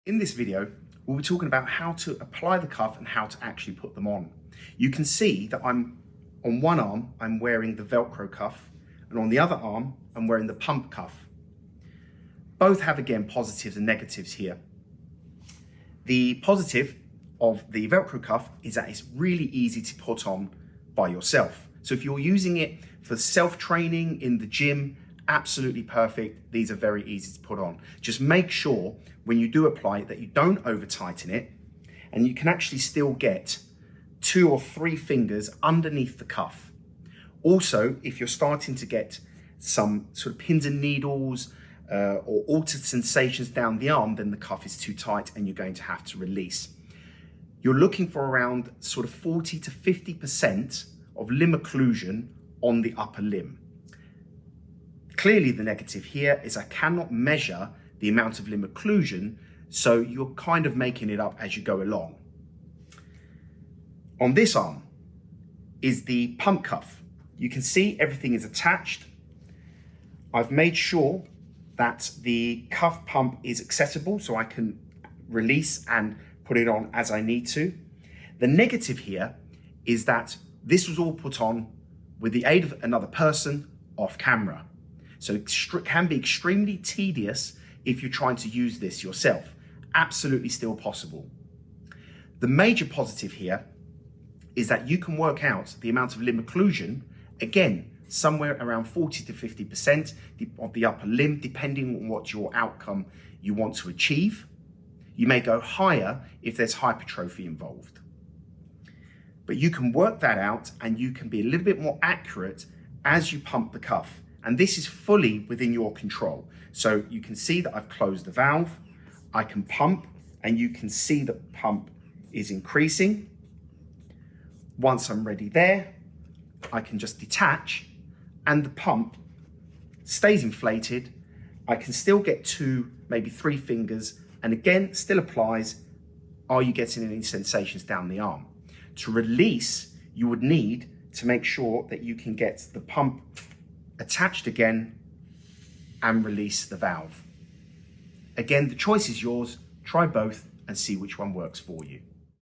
In this video, we'll be talking about how to apply the cuff and how to actually put them on. You can see that on one arm, I'm wearing the Velcro cuff, and on the other arm, I'm wearing the pump cuff. Both have, again, positives and negatives here. The positive of the Velcro cuff is that it's really easy to put on by yourself. So if you're using it for self-training in the gym, absolutely perfect. These are very easy to put on. Just make sure when you do apply it that you don't over tighten it, and you can actually still get 2 or 3 fingers underneath the cuff. Also, if you're starting to get some sort of pins and needles or altered sensations down the arm, then the cuff is too tight and you're going to have to release. You're looking for around sort of 40 to 50% of limb occlusion on the upper limb. Clearly the negative here is I cannot measure the amount of limb occlusion, so you're kind of making it up as you go along. On this arm is the pump cuff. You can see everything is attached. I've made sure that the cuff pump is accessible so I can release and put it on as I need to. The negative here is that this was all put on with the aid of another person off camera. So it can be extremely tedious if you're trying to use this yourself. Absolutely still possible. The major positive here is that you can work out the amount of limb occlusion, again, somewhere around 40 to 50% of the upper limb, depending on what your outcome you want to achieve. You may go higher if there's hypertrophy involved. But you can work that out and you can be a little bit more accurate as you pump the cuff. And this is fully within your control. So you can see that I've closed the valve, I can pump, and you can see the pump is increasing. Once I'm ready there, I can just detach and the pump stays inflated. I can still get 2, maybe 3 fingers, and again, still applies. Are you getting any sensations down the arm? To release, you would need to make sure that you can get the pump attached again and release the valve. Again, the choice is yours. Try both and see which one works for you.